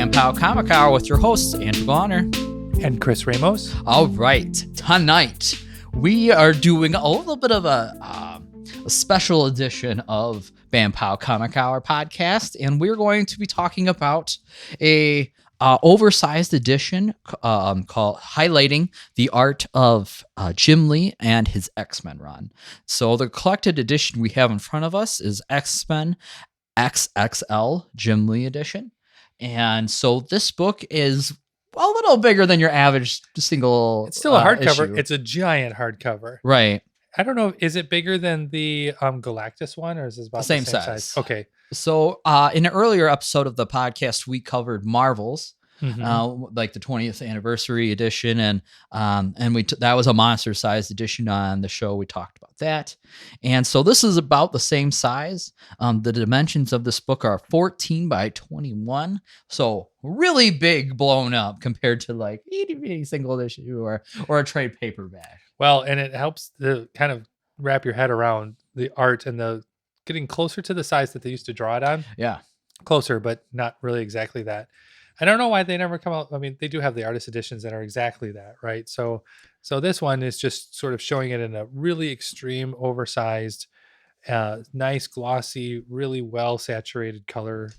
Bam Pow Comic Hour with your hosts, Andrew Bonner and Chris Ramos. All right, tonight we are doing a little bit of a special edition of Bam Pow Comic Hour podcast, and we're going to be talking about a oversized edition called highlighting the art of Jim Lee and his X-Men run. So the collected edition we have in front of us is X-Men XXL Jim Lee edition. And so this book is a little bigger than your average single. It's still a hardcover. Issue. It's a giant hardcover. Right. I don't know. Is it bigger than the Galactus one, or is this about the same size? Okay. So in an earlier episode of the podcast, we covered Marvels, like the 20th anniversary edition, and that was a monster-sized edition on the show. We talked about that, and so this is about the same size. The dimensions of this book are 14 by 21, so really big, blown up compared to like any single issue or a trade paperback. Well, and it helps to kind of wrap your head around the art and the getting closer to the size that they used to draw it on. Yeah. Closer, but not really exactly that. I don't know why they never come out. I mean, they do have the artist editions that are exactly that, right? So this one is just sort of showing it in a really extreme, oversized, nice, glossy, really well saturated color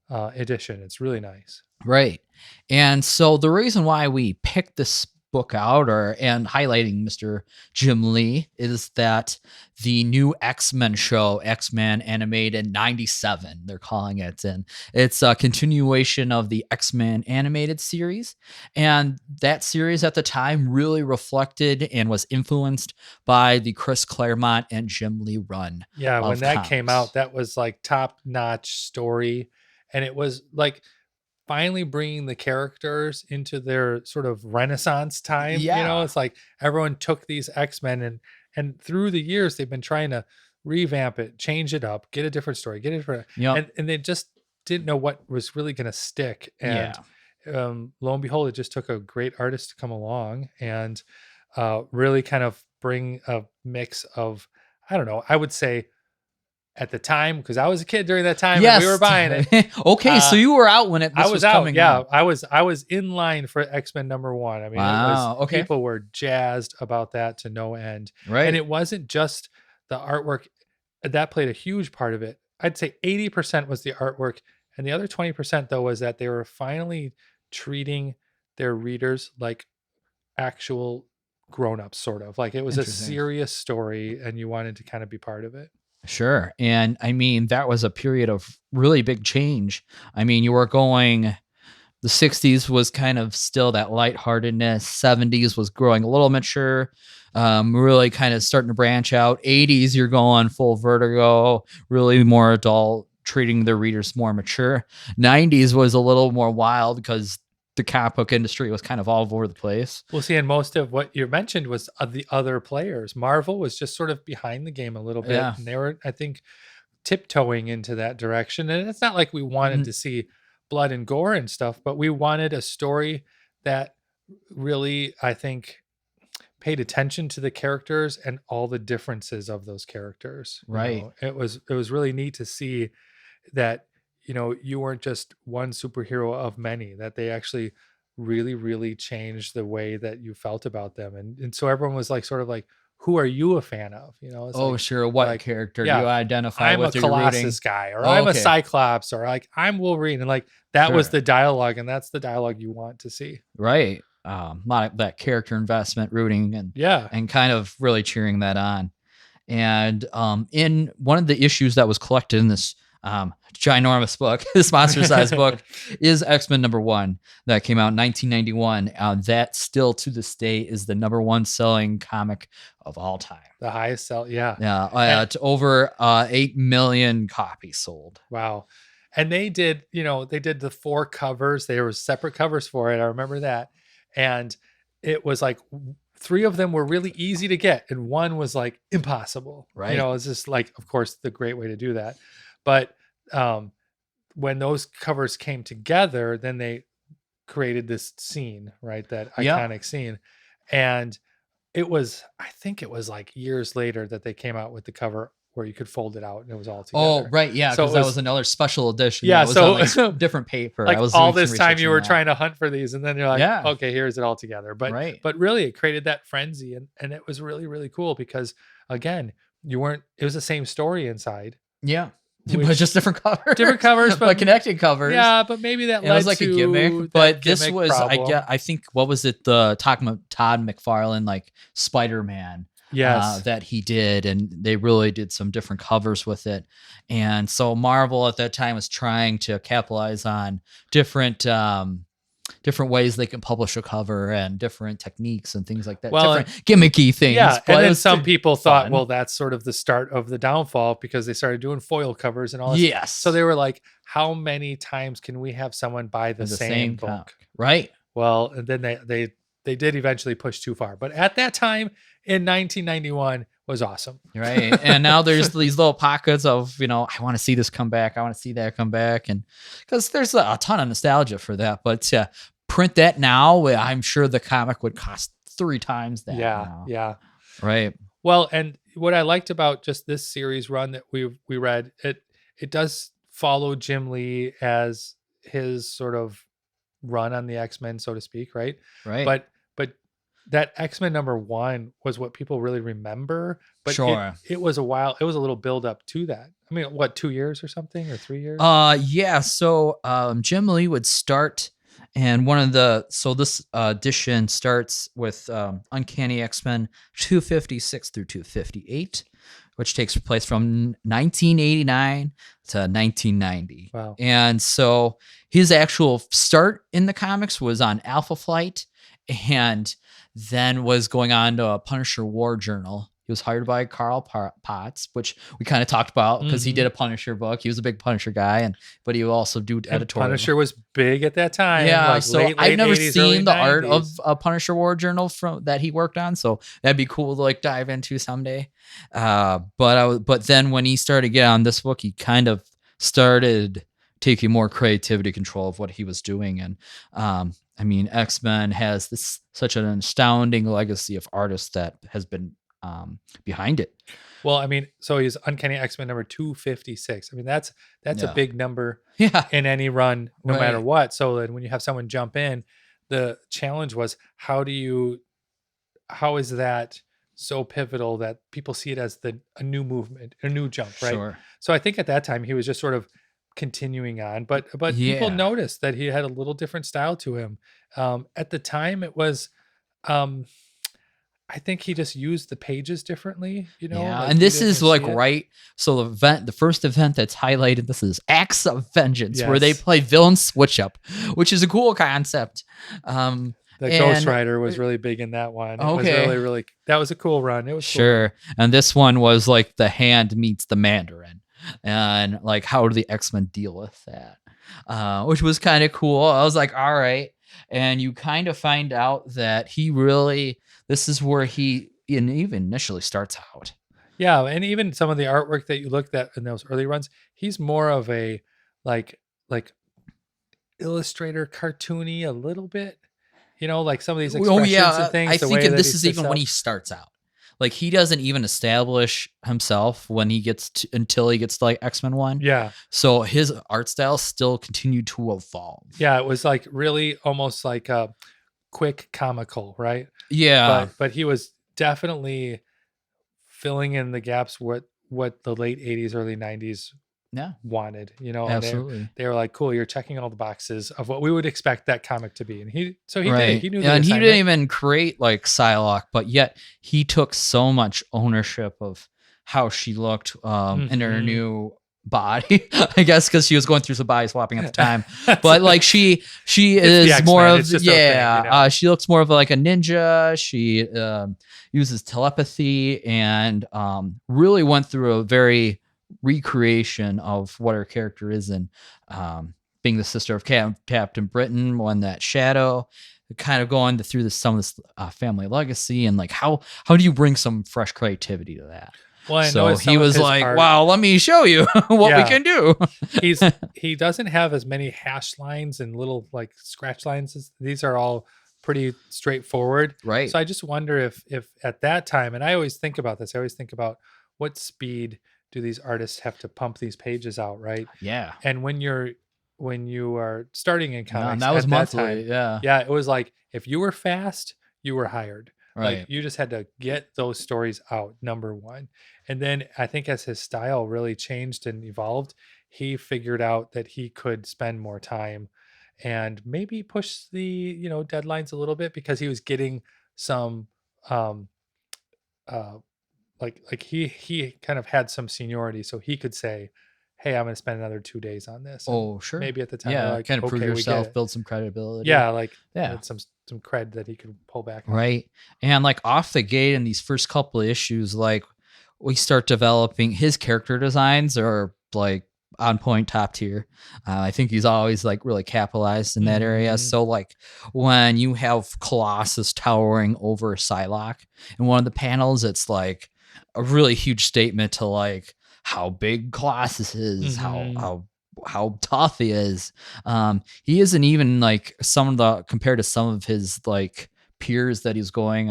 edition. It's really nice. Right. And so the reason why we picked this book out and highlighting Mr. Jim Lee is that the new X-Men show, X-Men Animated 97, they're calling it, and it's a continuation of the X-Men animated series. And that series at the time really reflected and was influenced by the Chris Claremont and Jim Lee run. Yeah, when that came out, that was like top-notch story, and it was like finally bringing the characters into their sort of renaissance time. Yeah. You know, it's like everyone took these X-Men and through the years they've been trying to revamp it, change it up, get a different story, get a different, and they just didn't know what was really going to stick. And lo and behold, it just took a great artist to come along and really kind of bring a mix of, I don't know, I would say, at the time, because I was a kid during that time, and we were buying it. Okay, so you were out when this was coming out. I was in line for X-Men #1. I mean, people were jazzed about that to no end. Right. And it wasn't just the artwork that played a huge part of it. I'd say 80% was the artwork, and the other 20% though was that they were finally treating their readers like actual grown-ups, sort of. Like it was a serious story, and you wanted to kind of be part of it. Sure. And I mean, that was a period of really big change. I mean, you were going, the 60s was kind of still that lightheartedness. 70s was growing a little mature, really kind of starting to branch out. 80s, you're going full Vertigo, really more adult, treating the readers more mature. 90s was a little more wild because the comic book industry was kind of all over the place. Well, see, and most of what you mentioned was the other players. Marvel was just sort of behind the game a little bit. Yeah. And they were, I think, tiptoeing into that direction. And it's not like we wanted to see blood and gore and stuff, but we wanted a story that really, I think, paid attention to the characters and all the differences of those characters. Right. You know, it was really neat to see that, you know, you weren't just one superhero of many, that they actually really, really changed the way that you felt about them. And so everyone was like, sort of like, who are you a fan of? You know, it's sure. What character do you identify with? I'm a Colossus guy, or I'm a Cyclops, or like I'm Wolverine. And like, that was the dialogue, and that's the dialogue you want to see. Right. A lot of that character investment, rooting and kind of really cheering that on. And in one of the issues that was collected in this ginormous book, this monster-sized book, is X-Men #1 that came out in 1991. That still to this day is the #1 selling comic of all time. The highest sell, it's over 8 million copies sold. Wow. And they did the 4 covers. There was separate covers for it. I remember that. And it was like 3 of them were really easy to get, and 1 was like impossible. Right. You know, it's just like, of course, the great way to do that. But when those covers came together, then they created this scene, right? That iconic scene. And I think it was like years later that they came out with the cover where you could fold it out and it was all Oh, together. right. Yeah. So Because that was another special edition. Yeah, That was so on like different paper. like I was all doing some this time research you on were that. trying to hunt for these, and then you're like, Yeah. okay, here's it all together. But Right. but really it created that frenzy, and it was really, really cool because again, it was the same story inside. Yeah. But just different covers, but but connected covers. Yeah, but maybe that It led was like to a gimmick, but this gimmick was problem. I think what was it, the Todd McFarlane like Spider-Man Yes. that he did, and they really did some different covers with it. And so Marvel at that time was trying to capitalize on different ways they can publish a cover and different techniques and things like that. Well, different gimmicky things. Yeah, but and then some people thought, fun. well, that's sort of the start of the downfall because they started doing foil covers and all that. Yes. So they were like, how many times can we have someone buy the same book? Comic. Right. Well, and then they did eventually push too far. But at that time in 1991 was awesome. Right. And now there's these little pockets of, I want to see this come back. I want to see that come back. And because there's a ton of nostalgia for that. But to print that now, I'm sure the comic would cost 3 times that. Yeah. Yeah. Right. Well, and what I liked about just this series run that we read, it does follow Jim Lee as his sort of run on the X-Men, so to speak, right? Right. But that X-Men #1 was what people really remember. But sure. It was a while. It was a little build up to that. I mean, what, 2 years or something, or 3 years? Yeah. So Jim Lee would start, and this edition starts with Uncanny X-Men 256 through 258, which takes place from 1989 to 1990. Wow. And so his actual start in the comics was on Alpha Flight, and then was going on to a Punisher War Journal. He was hired by Carl Potts, which we kind of talked about because he did a Punisher book. He was a big Punisher guy, but he would also do editorial. Punisher was big at that time. Yeah, like so late I've never 80s, seen the 90s. art of a Punisher War Journal that he worked on, so that'd be cool to like dive into someday. But then when he started getting on this book, he kind of started taking more creativity control of what he was doing, and I mean, X-Men has such an astounding legacy of artists that has been behind it. Well, I mean, so he's Uncanny X-Men number 256. I mean, that's a big number in any run, no matter what. So then when you have someone jump in, the challenge was how is that so pivotal that people see it as a new movement, a new jump, right? Sure. So I think at that time he was just sort of continuing on, but people noticed that he had a little different style to him. At the time it was I think he just used the pages differently, Yeah, like and this is like it. right. So the first event that's highlighted, this is Acts of Vengeance, where they play villain switch up, which is a cool concept. The Ghost Rider was really big in that one. It was really, really, that was a cool run. It was sure. Cool. And this one was like the Hand meets the Mandarin. And like, how do the X-Men deal with that? Which was kind of cool. I was like, all right. And you kind of find out that this is where he even initially starts out. Yeah. And even some of the artwork that you looked at in those early runs, he's more of a like illustrator, cartoony a little bit, like some of these expressions and things. I think this is even when he starts out. Like he doesn't even establish himself when he gets until he gets to like X-Men 1. Yeah. So his art style still continued to evolve. Yeah, it was like really almost like a quick comical, right? Yeah. But he was definitely filling in the gaps what the late 80s, early 90s wanted, Absolutely. And they were like, cool, you're checking all the boxes of what we would expect that comic to be. And he did it. He knew and he didn't even create like Psylocke, but yet he took so much ownership of how she looked in her new body, I guess, because she was going through some body swapping at the time. But like she is more of she looks more of like a ninja. She uses telepathy and really went through a very recreation of what her character is in, being the sister of Captain Britain, one that Shadow, kind of going through some of this family legacy, and like how do you bring some fresh creativity to that? Well, so he was like, wow, let me show you what we can do. He doesn't have as many hash lines and little like scratch lines. These are all pretty straightforward. Right. So I just wonder if at that time, and I always think about this, I always think about what speed do these artists have to pump these pages out, right? Yeah. And when you are starting in comics, and that was at monthly. that time, it was like if you were fast, you were hired. Like Right. you just had to get those stories out, number one. And then I think as his style really changed and evolved, he figured out that he could spend more time and maybe push the, deadlines a little bit, because he was getting some um uh like he kind of had some seniority, so he could say, hey, I'm going to spend another 2 days on this. And Oh, sure. maybe at the time they're like, kind of prove okay, we get yourself, it. build some credibility. Yeah, like Yeah. had some cred that he could pull back on. Right. And like off the gate in these first couple of issues, like we start developing his character designs are like on point, top tier. I think he's always like really capitalized in that area. Mhm. So like when you have Colossus towering over Psylocke in one of the panels, it's like a really huge statement to like how big Colossus is, Mhm. how tough he is. He isn't even like compared to some of his like peers that he's going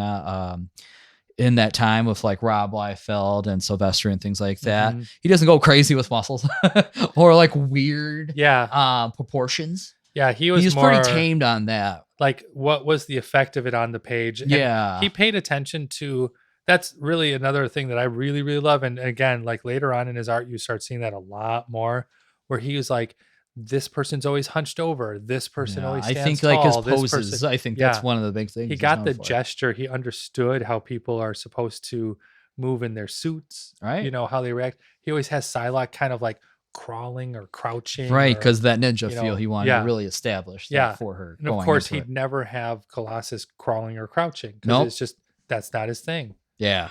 in that time with like Rob Liefeld and Sylvester and things like that. Mhm. He doesn't go crazy with muscles or like weird Yeah. proportions. Yeah, he was He's more pretty tamed on that. like what was the effect of it on the page. And Yeah. he paid attention to, that's really another thing that I really, really love. And again, like later on in his art, you start seeing that a lot more, where he was like, this person's always hunched over. This person always I stands think like his tall. This poses, person, I think that's one of the big things. he he's got known the for. gesture. He understood how people are supposed to move in their suits, Right. how they react. He always has Psylocke kind of like crawling or crouching. Right, or, because that ninja feel he wanted to yeah. really establish that Yeah. for her. And of course, he'd never have Colossus crawling or crouching, because Nope. it's just, that's not his thing. Yeah,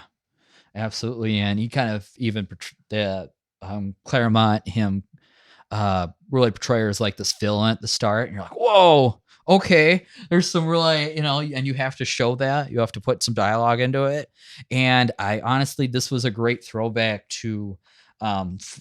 absolutely. And he kind of even Claremont him really portray her as like this villain at the start, and you're like, whoa, okay, there's some really, and you have to show that, you have to put some dialogue into it. And I honestly, this was a great throwback to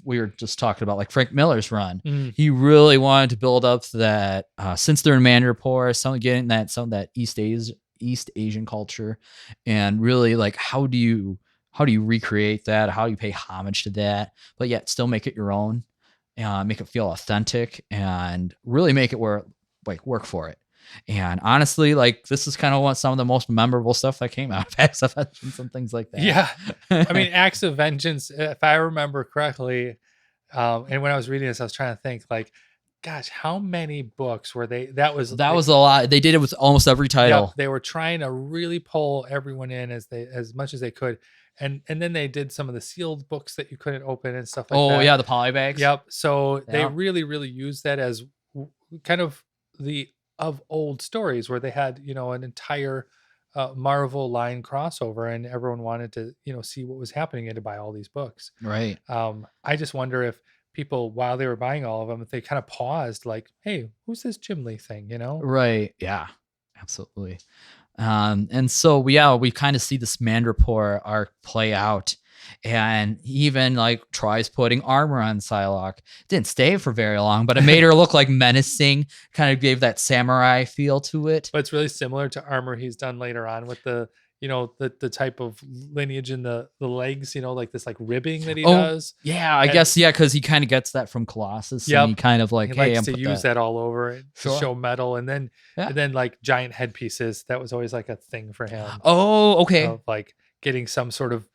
we were just talking about like Frank Miller's run. He really wanted to build up that since they're in Mandalore, getting some of that East Asian culture, and really like how do you recreate that, how do you pay homage to that, but yet still make it your own, make it feel authentic, and really make it work for it. And honestly, like this is kind of some of the most memorable stuff that came out of Acts of Vengeance and things like that. Yeah, I mean, Acts of Vengeance, if I remember correctly, and when I was reading this, I was trying to think like, gosh, how many books were they? That was a lot. They did it with almost every title. Yep, they were trying to really pull everyone in as much as they could. And then they did some of the sealed books that you couldn't open and stuff like that. Oh yeah, the polybags. Yep. So they really, really used that as kind of of old stories where they had, an entire Marvel line crossover, and everyone wanted to, see what was happening and to buy all these books. Right. I just wonder if people, while they were buying all of them, if they kind of paused like, hey, who's this Jim Lee thing, Right. Yeah, absolutely. And so we kind of see this Mandalore arc play out, and he even like tries putting armor on Psylocke. Didn't stay for very long, but it made her look like menacing, kind of gave that samurai feel to it. But it's really similar to armor he's done later on with the the type of lineage in the legs, like this like ribbing that he does. Yeah, I guess because he kind of gets that from Colossus. Yep. And he kind of like, he likes to use that all over it to Sure. show metal, and then like giant headpieces. That was always like a thing for him. Oh, okay. Of like getting some sort of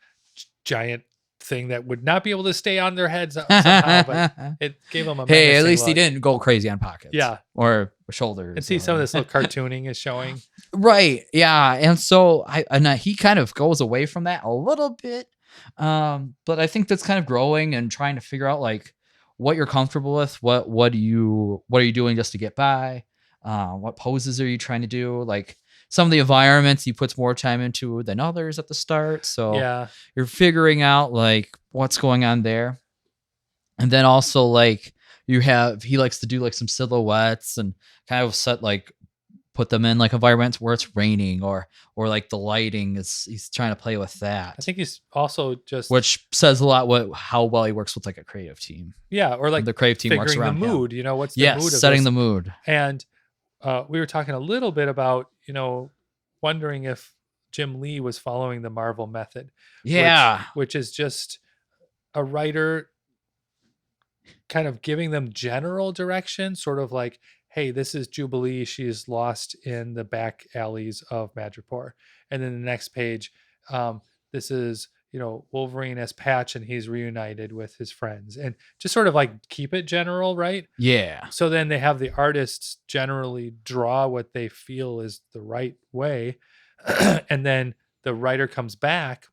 giant thing that would not be able to stay on their heads somehow, but it gave him a at least look. he didn't go crazy on pockets. Yeah. Or shoulders. And see, some of this little cartooning is showing. Right. Yeah. And so he kind of goes away from that a little bit. But I think that's kind of growing and trying to figure out like what you're comfortable with. What are you doing just to get by? What poses are you trying to do? Like some of the environments he puts more time into than others at the start. So you're figuring out like what's going on there. And then also like he likes to do like some silhouettes and kind of put them in like environments where it's raining or like the lighting he's trying to play with that. I think he's also which says a lot how well he works with like a creative team. Yeah. Or like the creative team works around the mood, what's the mood of setting the mood. And we were talking a little bit about, wondering if Jim Lee was following the Marvel method. Yeah. Which is just a writer kind of giving them general direction, sort of like, hey, this is Jubilee. She's lost in the back alleys of Madripoor. And then the next page, this is, Wolverine as Patch, and he's reunited with his friends, and just sort of like keep it general, right? Yeah. So then they have the artists generally draw what they feel is the right way. And then the writer comes back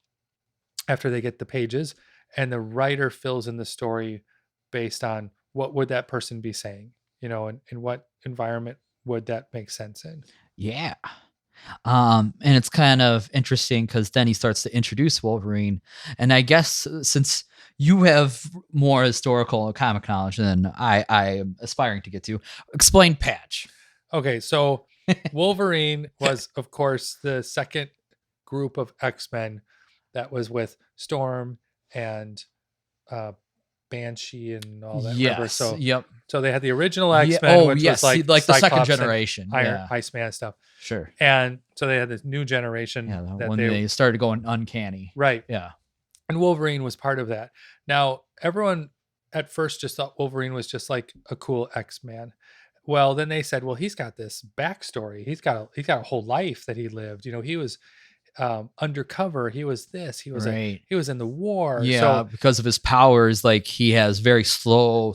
after they get the pages, and the writer fills in the story based on what would that person be saying, and in what environment would that make sense in. Yeah. And it's kind of interesting because then he starts to introduce Wolverine. And I guess since you have more historical comic knowledge than I am aspiring to get to, explain Patch. Okay, so Wolverine was, of course, the second group of X-Men that was with Storm and Banshee and all that. Yes. So they had the original X-Men, which was like the Cyclops second generation, Iceman stuff. Sure. And so they had this new generation. Yeah, when they started going uncanny. Right. Yeah. And Wolverine was part of that. Now, everyone at first just thought Wolverine was just like a cool X-Man. Well, then they said, well, he's got this backstory. He's got a whole life that he lived. He was undercover. He was this. He was he was in the war. Yeah, so, because of his powers, like he has very slow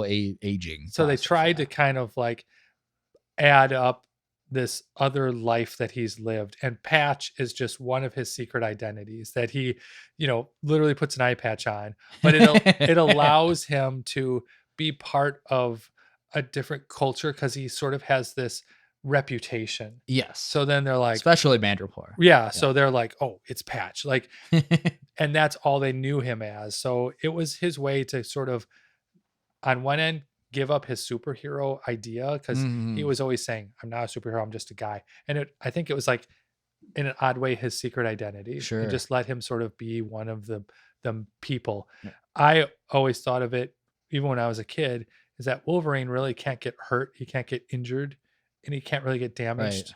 aging. So they tried to kind of like add up this other life that he's lived, and Patch is just one of his secret identities that he, literally puts an eye patch on, but it allows him to be part of a different culture because he sort of has this reputation. Yes. So then they're like, especially Madripoor. Yeah. So they're like, oh, it's Patch. Like, and that's all they knew him as. So it was his way to sort of, on one end, give up his superhero idea because he was always saying, I'm not a superhero, I'm just a guy. And I think it was like, in an odd way, his secret identity. Sure. And just let him sort of be one of the people. Yeah. I always thought of it, even when I was a kid, is that Wolverine really can't get hurt. He can't get injured. And he can't really get damaged. Right.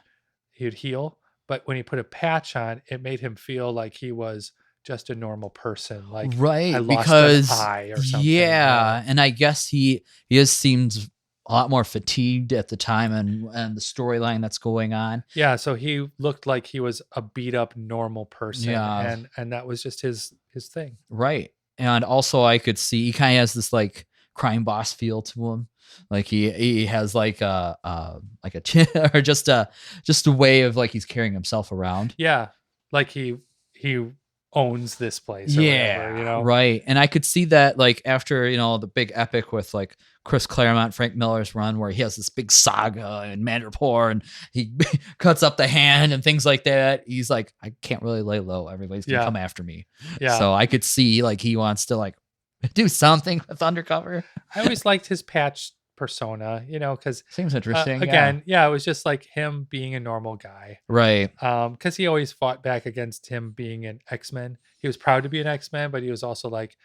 He would heal. But when he put a patch on, it made him feel like he was just a normal person. Like, I lost an eye or something. Yeah. And I guess he seems a lot more fatigued at the time and the storyline that's going on. Yeah. So he looked like he was a beat up normal person. Yeah. And that was just his thing. Right. And also I could see he kind of has this like crime boss feel to him. Like he has like a chin or just a way of like he's carrying himself around. Yeah. Like he owns this place. Or whatever, Right. And I could see that like after, the big epic with like Chris Claremont, Frank Miller's run where he has this big saga in Madripoor and he cuts up the hand and things like that. He's like, I can't really lay low. Everybody's going to come after me. Yeah. So I could see like he wants to like do something with Undercover. I always liked his Patch persona, because seems interesting. Again, it was just like him being a normal guy, right? Because he always fought back against him being an X-Men. He was proud to be an X-Men, but he was also like,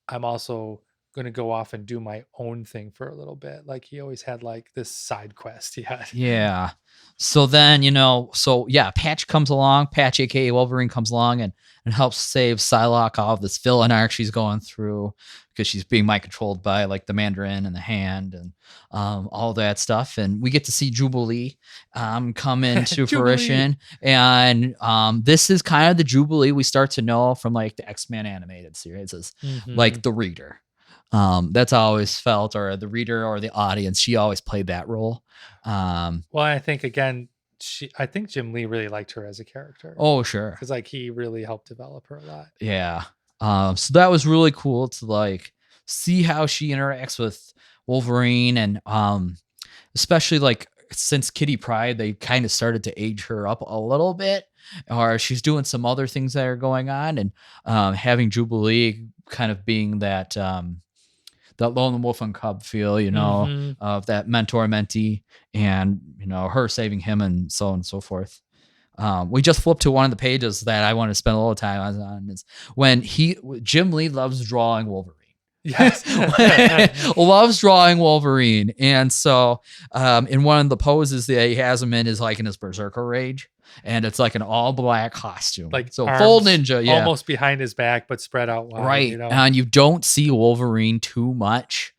I'm also going to go off and do my own thing for a little bit. Like he always had like this side quest he had. Yeah. So then, Patch comes along, Patch, aka Wolverine, comes along and helps save Psylocke off this villain arc she's going through because she's being mind controlled by like the Mandarin and the Hand and all that stuff. And we get to see Jubilee come into fruition. And this is kind of the Jubilee we start to know from like the X-Men animated series is like the Reader. That's how I always felt, or the reader or the audience. She always played that role. Well, I think again, I think Jim Lee really liked her as a character. Oh, sure. Because like he really helped develop her a lot. Yeah. So that was really cool to like see how she interacts with Wolverine, and especially like since Kitty Pryde, they kind of started to age her up a little bit, or she's doing some other things that are going on, and having Jubilee kind of being that lone wolf and cub feel, of that mentor mentee, and her saving him and so on and so forth. We just flipped to one of the pages that I want to spend a little time on is when Jim Lee loves drawing Wolverine. Yes. Loves drawing Wolverine. And so in one of the poses that he has him in is like in his berserker rage. And it's like an all black costume. Like so full ninja, yeah. Almost behind his back, but spread out wide. Right. You know? And you don't see Wolverine too much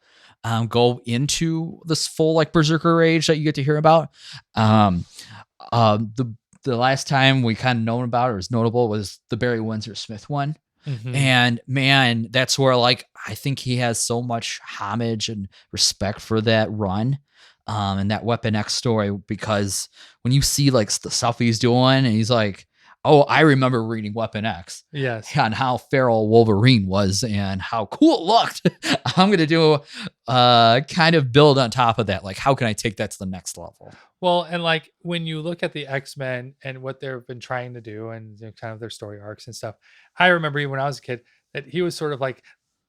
go into this full like berserker rage that you get to hear about. The last time we kind of known about it was notable was the Barry Windsor Smith one. Mm-hmm. And man, that's where like I think he has so much homage and respect for that run and that Weapon X story, because when you see like the stuff he's doing and he's like, oh, I remember reading Weapon X. Yes. And how feral Wolverine was and how cool it looked. I'm going to do kind of build on top of that. Like, how can I take that to the next level? Well, and like when you look at the X-Men and what they've been trying to do and kind of their story arcs and stuff, I remember even when I was a kid that he was sort of like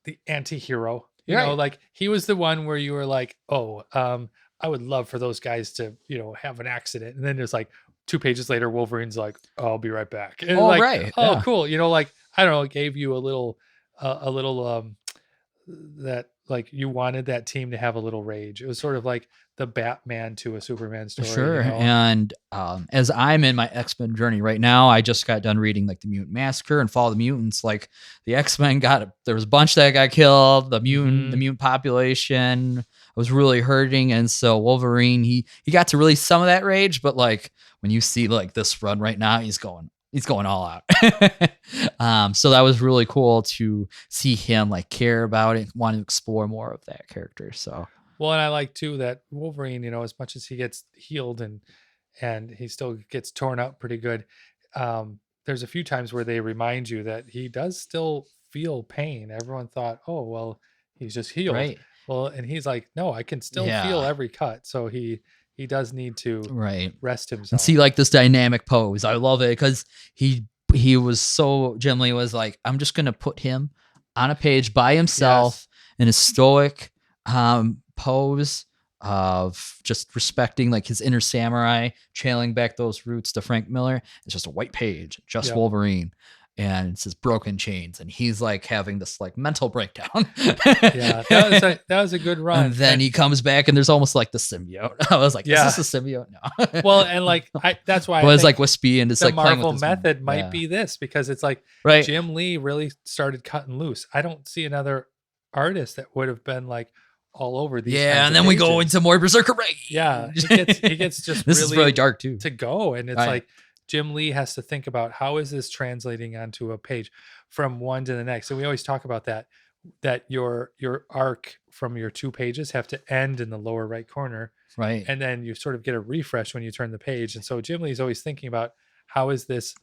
the anti-hero. You know, like he was the one where you were like, oh, I would love for those guys to, you know, have an accident. And then there's like 2 pages later, Wolverine's like, oh, I'll be right back. And oh, like, right. Oh, yeah. cool. You know, like, I don't know, it gave you a little that like you wanted that team to have a little rage. It was sort of like the Batman to a Superman story. Sure. You know? And as I'm in my X-Men journey right now, I just got done reading like the Mutant Massacre and Fall of the Mutants. Like the X-Men there was a bunch that got killed. The mutant population was really hurting. And so Wolverine, he got to release some of that rage, but like when you see like this run right now, he's going all out. So that was really cool to see him like care about it, want to explore more of that character. So well, and I like too that Wolverine, you know, as much as he gets healed and he still gets torn up pretty good, there's a few times where they remind you that he does still feel pain. Everyone thought, oh well, he's just healed. Right. Well, and he's like, no, I can still feel every cut. So he does need to rest himself. And see like this dynamic pose. I love it because he was so, Jim Lee was like, I'm just going to put him on a page by himself in a stoic pose of just respecting like his inner samurai, trailing back those roots to Frank Miller. It's just a white page, just Wolverine. And it says broken chains, and he's like having this like mental breakdown. That was a good run. And then he comes back, and there's almost like the symbiote. I was like, is this a symbiote? No. Well, and like that's why it was like wispy, and it's the like Marvel method might be this, because it's like Jim Lee really started cutting loose. I don't see another artist that would have been like all over these. Yeah, and then we go into more Berserker rage. Yeah, he gets just this is really dark too to go, and it's like Jim Lee has to think about how is this translating onto a page from one to the next. And we always talk about that your arc from your 2 pages have to end in the lower right corner. Right. And then you sort of get a refresh when you turn the page. And so Jim Lee is always thinking about how is this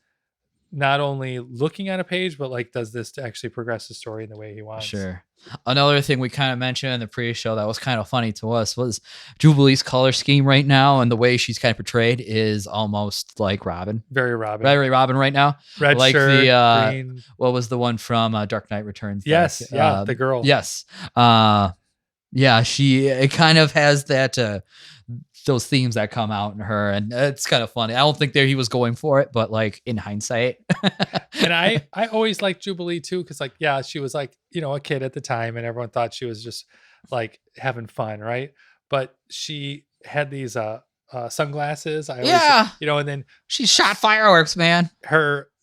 not only looking at a page, but like, does this actually progress the story in the way he wants? Sure. Another thing we kind of mentioned in the pre-show that was kind of funny to us was Jubilee's color scheme right now, and the way she's kind of portrayed is almost like Robin. Very Robin. Very Robin right now. Red like shirt, the green. What was the one from Dark Knight Returns? Yes, the girl. Yes. It kind of has that those themes that come out in her, and it's kind of funny. I don't think he was going for it, but like in hindsight. And I always liked Jubilee too, because like she was like, you know, a kid at the time, and everyone thought she was just like having fun, right? But she had these sunglasses. You know, and then she shot fireworks, man.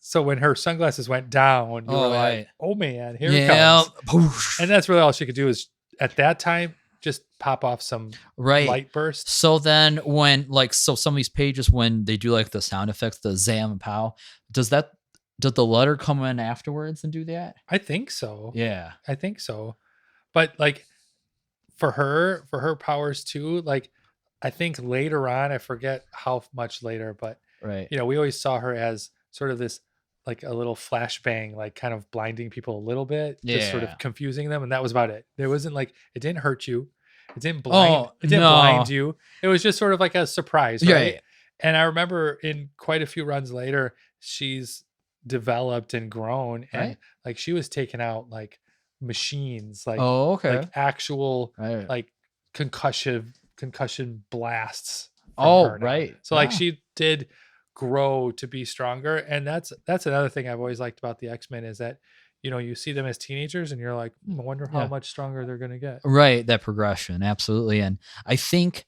So when her sunglasses went down, you were like, oh man, here it comes. Poosh. And that's really all she could do is at that time just pop off some light bursts. So then when some of these pages, when they do like the sound effects, the zam and pow, does the letter come in afterwards and do that? I think so. Yeah. I think so. But like for her powers too, like I think later on, I forget how much later, but you know, we always saw her as sort of this like a little flashbang, like kind of blinding people a little bit, just sort of confusing them, and that was about it. There wasn't like, it didn't hurt you, it didn't blind you. It was just sort of like a surprise, right? Yeah. And I remember in quite a few runs later, she's developed and grown, and like she was taking out like machines, like like actual like concussion blasts. So like she did grow to be stronger, and that's another thing I've always liked about the X-Men is that you see them as teenagers and you're like, I wonder how much stronger they're going to get. Right. That progression. Absolutely. And I think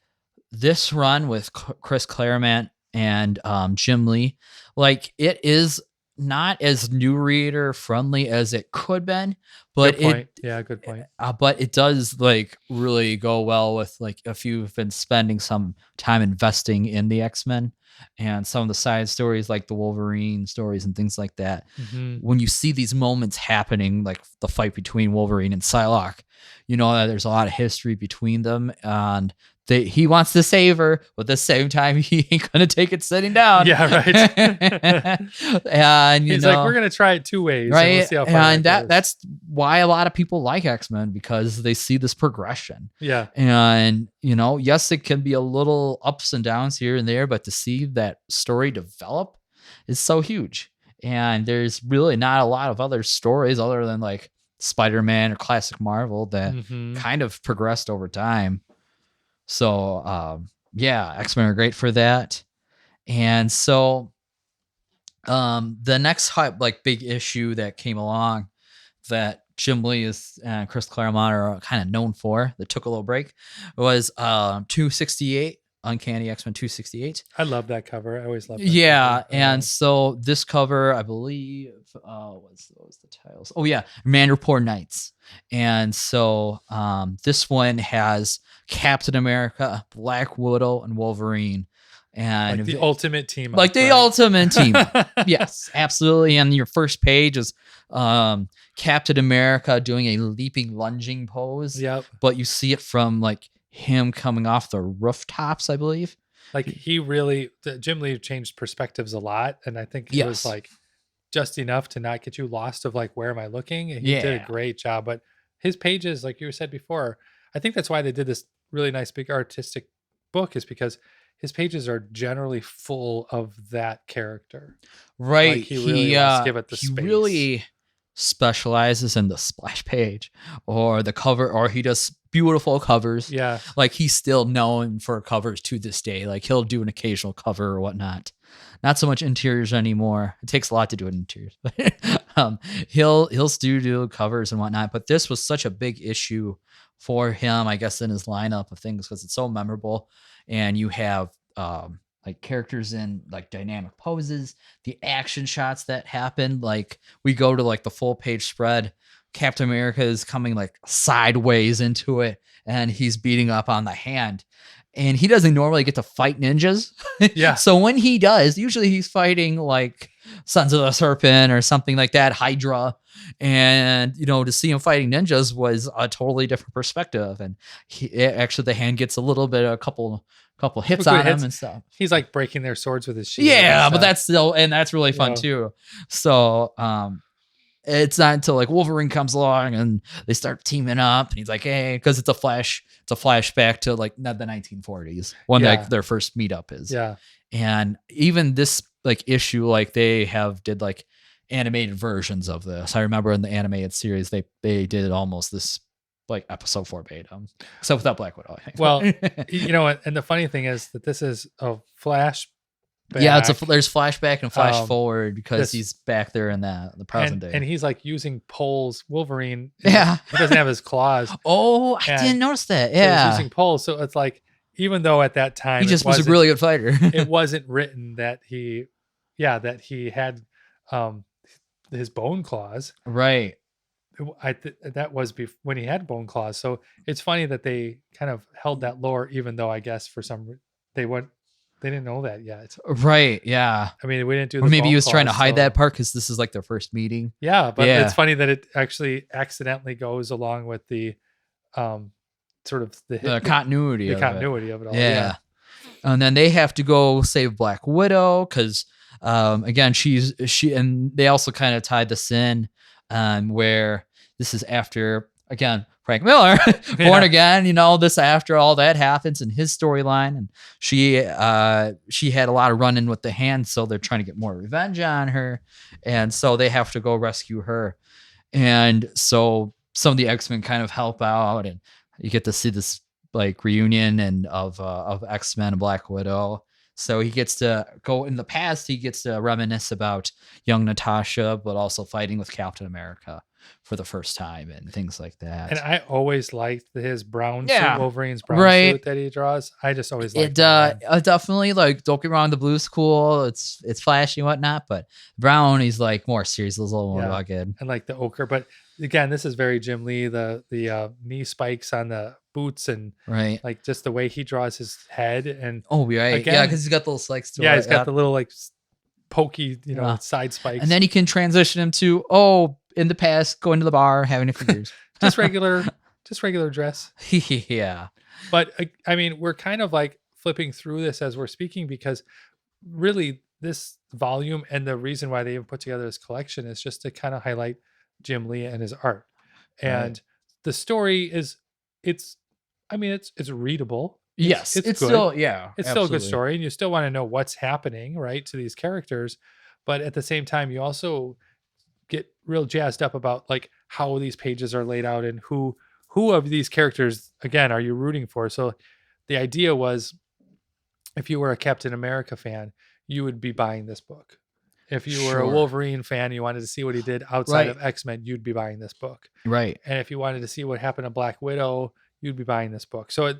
this run with Chris Claremont and Jim Lee, like, it is not as new reader friendly as it could been, but good point. But it does like really go well with like if you've been spending some time investing in the X-Men and some of the side stories like the Wolverine stories and things like that. When you see these moments happening, like the fight between Wolverine and Psylocke, you know that there's a lot of history between them, and he wants to save her, but at the same time, he ain't gonna take it sitting down. Yeah, right. And he's like, we're gonna try it 2 ways, right? And we'll see how far and that's why a lot of people like X-Men, because they see this progression. Yeah, and yes, it can be a little ups and downs here and there, but to see that story develop is so huge. And there's really not a lot of other stories other than like Spider-Man or classic Marvel that kind of progressed over time. So, X-Men are great for that. And so, the next big issue that came along that Jim Lee and Chris Claremont are kind of known for, that took a little break, was 268, Uncanny X-Men 268. I love that cover. I always love that. Yeah, and so this cover, I believe, what was the titles? Oh yeah, Mandapore Nights. And so this one has Captain America, Black Widow, and Wolverine. And like the ultimate team. Like the ultimate team. Yes, absolutely. And your first page is Captain America doing a leaping lunging pose. Yep. But you see it from like him coming off the rooftops, I believe. Like Jim Lee changed perspectives a lot. And I think it was like just enough to not get you lost of like, where am I looking? And he did a great job. But his pages, like you said before, I think that's why they did this really nice big artistic book, is because his pages are generally full of that character. Right. Like he really wants to give it the space. He really specializes in the splash page or the cover, or he does beautiful covers. Yeah. Like he's still known for covers to this day. Like he'll do an occasional cover or whatnot. Not so much interiors anymore. It takes a lot to do interiors. He'll still do covers and whatnot. But this was such a big issue for him, I guess, in his lineup of things, because it's so memorable. And you have like characters in like dynamic poses, the action shots that happen. Like we go to like the full page spread. Captain America is coming like sideways into it, and he's beating up on the hand. And he doesn't normally get to fight ninjas. Yeah. So when he does, usually he's fighting like Sons of the Serpent or something like that, Hydra. And, to see him fighting ninjas was a totally different perspective. And actually the hand gets a couple hits on him and stuff. He's like breaking their swords with his shield. Yeah, but that's really fun too. So, it's not until like Wolverine comes along and they start teaming up, and he's like, "Hey," because it's a flashback to like the 1940s when like their first meetup is. Yeah, and even this like issue, like they did like animated versions of this. I remember in the animated series they did almost this like episode 4 verbatim, except without Black Widow, I think. Well, and the funny thing is that this is a flash. Yeah, there's flashback and flash forward because he's back there in the present day, and he's like using poles. Wolverine, he doesn't have his claws. Oh, I didn't notice that. Yeah, so he's using poles, so it's like, even though at that time he just was a really good fighter, it wasn't written that he had his bone claws. Right. That was when he had bone claws. So it's funny that they kind of held that lore, even though I guess for some they didn't know that yet. Right. Yeah. I mean, we didn't do. Or maybe he was trying to hide that part because this is like their first meeting. Yeah, but it's funny that it actually accidentally goes along with the sort of the continuity of it all. Yeah. And then they have to go save Black Widow because again she and they also kind of tied this in where this is after, again, Frank Miller, born again, this after all that happens in his storyline. And she had a lot of run-in with the Hand, so they're trying to get more revenge on her. And so they have to go rescue her. And so some of the X-Men kind of help out, and you get to see this like reunion of X-Men and Black Widow. So he gets to go in the past. He gets to reminisce about young Natasha, but also fighting with Captain America for the first time and things like that. And I always liked his brown suit, Yeah, Wolverine's brown right. suit that he draws. I just always It liked that one. definitely, like, don't get me wrong, the blue's cool. It's flashy and whatnot, but brown, he's like more serious, a little more rugged. And like the ochre, but again, this is very Jim Lee. The knee spikes on the boots and Right. like just the way he draws his head and right. again, Yeah, because he's got those spikes to yeah, it. he's got the little like pokey, side spikes. And then he can transition him to in the past, going to the bar, having a few beers. just regular dress. Yeah. But I mean, we're kind of like flipping through this as we're speaking because really this volume and the reason why they even put together this collection is just to kind of highlight Jim Lee and his art. And the story is it's readable. Yes, it's good. still it's absolutely. still a good story, and you still want to know what's happening, right, to these characters. But at the same time, you also get real jazzed up about like how these pages are laid out and who of these characters again are you rooting for. So the idea was, if you were a Captain America fan, you would be buying this book. If you were a Wolverine fan, you wanted to see what he did outside of X-Men, you'd be buying this book. Right. And if you wanted to see what happened to Black Widow, you'd be buying this book. So